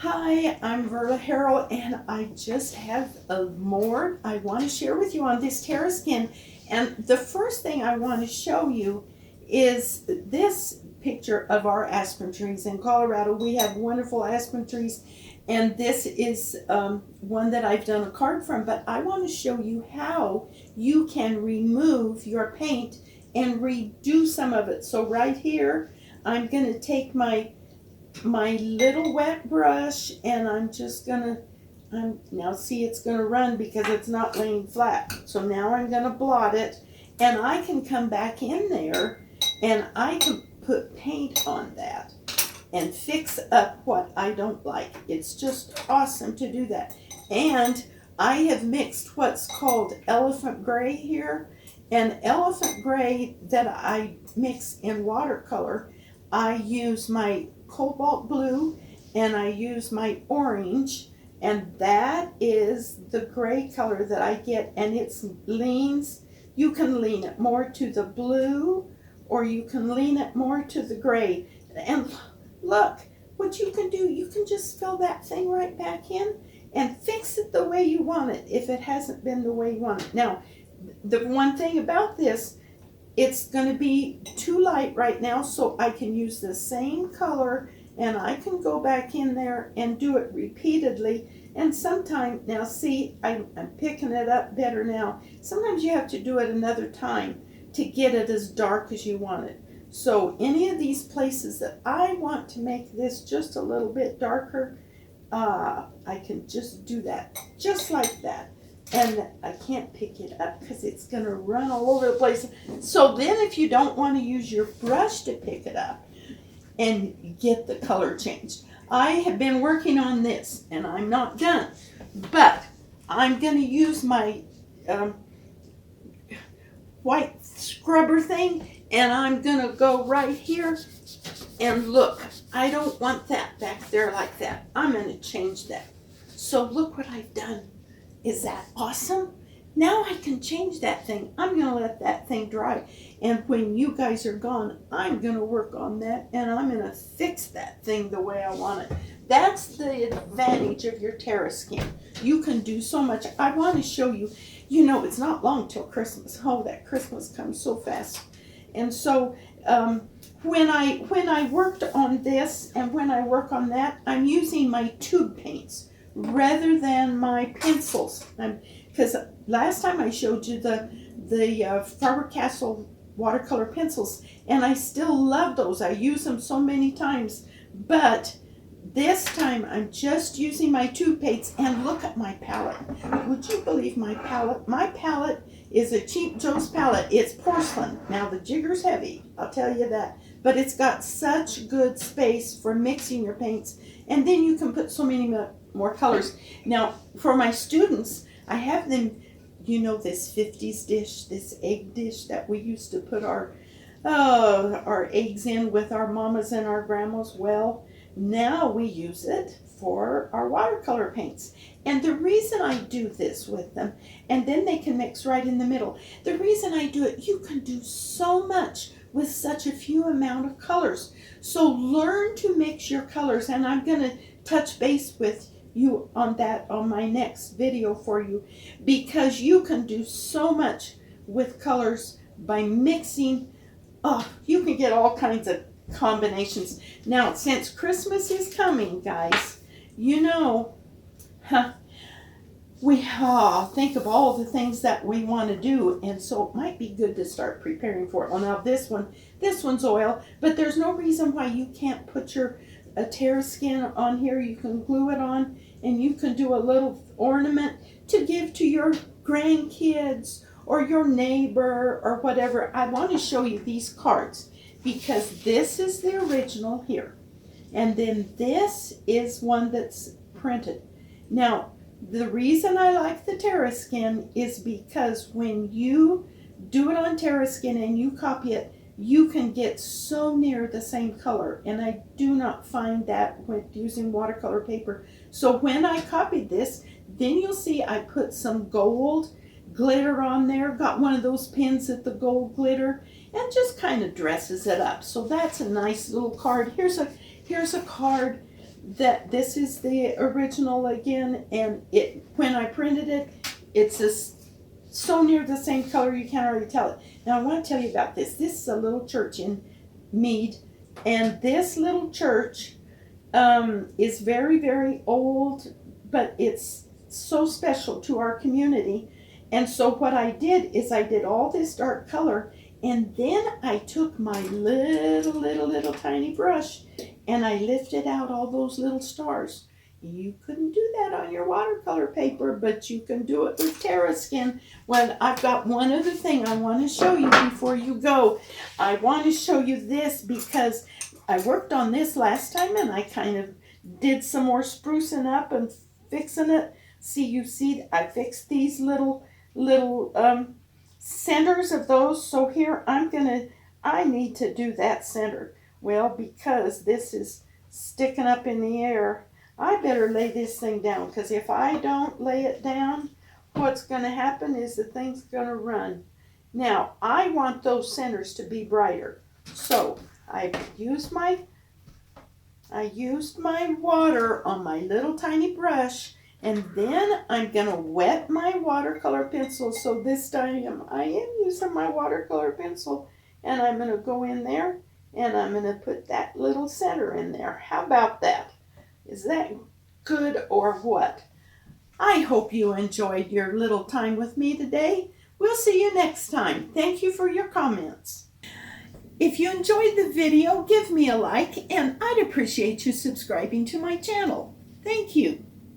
Hi, I'm Virla Harrell, and I just have more I want to share with you on this Terraskin. And the first thing I want to show you is this picture of our aspen trees. In Colorado, we have wonderful aspen trees, and this is one that I've done a card from, but I want to show you how you can remove your paint and redo some of it. So right here, I'm going to take my little wet brush, and I'm just gonna, now see, it's gonna run because it's not laying flat. So now I'm gonna blot it, and I can come back in there and I can put paint on that and fix up what I don't like. It's just awesome to do that. And I have mixed what's called elephant gray here, and elephant gray that I mix in watercolor. I use my cobalt blue and I use my orange, and that is the gray color that I get, and it leans, you can lean it more to the blue or you can lean it more to the gray. And look what you can do, you can just fill that thing right back in and fix it the way you want it if it hasn't been the way you want it. Now the one thing about this, it's going to be too light right now, so I can use the same color and I can go back in there and do it repeatedly. And sometimes, now see, I'm picking it up better now. Sometimes you have to do it another time to get it as dark as you want it. So any of these places that I want to make this just a little bit darker, I can just do that, just like that. And I can't pick it up because it's going to run all over the place. So then if you don't want to use your brush to pick it up and get the color changed, I have been working on this and I'm not done. But I'm going to use my white scrubber thing, and I'm going to go right here and look. I don't want that back there like that. I'm going to change that. So look what I've done. Is that awesome? Now I can change that thing. I'm going to let that thing dry. And when you guys are gone, I'm going to work on that, and I'm going to fix that thing the way I want it. That's the advantage of your Terraskin. You can do so much. I want to show you, you know, it's not long till Christmas. Oh, that Christmas comes so fast. And so when I worked on this and when I work on that, I'm using my tube paints rather than my pencils, because last time I showed you the Faber-Castell watercolor pencils, and I still love those. I use them so many times, but this time I'm just using my tube paints. And look at my palette. Would you believe my palette? My palette is a cheap Joe's palette. It's porcelain. Now the jigger's heavy, I'll tell you that, but it's got such good space for mixing your paints, and then you can put so many more colors. Now for my students, I have them, you know, this 50s dish, this egg dish that we used to put our eggs in with our mamas and our grandmas. Well, now we use it for our watercolor paints. And the reason I do this with them, and then they can mix right in the middle, the reason I do it, you can do so much with such a few amount of colors. So learn to mix your colors, and I'm going to touch base with you on that on my next video for you, because you can do so much with colors by mixing. Oh, you can get all kinds of combinations. Now, since Christmas is coming, guys, you know, we think of all the things that we want to do, and so it might be good to start preparing for it. Well, now this one's oil, but there's no reason why you can't put your Terraskin on here. You can glue it on, and you can do a little ornament to give to your grandkids or your neighbor or whatever. I want to show you these cards, because this is the original here, and then this is one that's printed. Now, the reason I like the Terraskin is because when you do it on Terraskin and you copy it, you can get so near the same color, and I do not find that when using watercolor paper. So when I copied this, then you'll see I put some gold glitter on there, got one of those pins at the gold glitter, and just kind of dresses it up. So that's a nice little card. Here's a card that this is the original again, and when I printed it, it's so near the same color you can't already tell it. Now I want to tell you about this. This is a little church in Mead, and this little church is very, very old, but it's so special to our community. And so what I did is I did all this dark color, and then I took my little tiny brush and I lifted out all those little stars. You couldn't do that on your watercolor paper, but you can do it with Terraskin. Well, I've got one other thing I want to show you before you go. I want to show you this because I worked on this last time and I kind of did some more sprucing up and fixing it. You see, I fixed these little centers of those. So here I need to do that center. Well, because this is sticking up in the air, I better lay this thing down, because if I don't lay it down, what's going to happen is the thing's going to run. Now, I want those centers to be brighter. So I used my water on my little tiny brush, and then I'm going to wet my watercolor pencil. So this time I am using my watercolor pencil, and I'm going to go in there and I'm going to put that little center in there. How about that? Is that good or what? I hope you enjoyed your little time with me today. We'll see you next time. Thank you for your comments. If you enjoyed the video, give me a like, and I'd appreciate you subscribing to my channel. Thank you.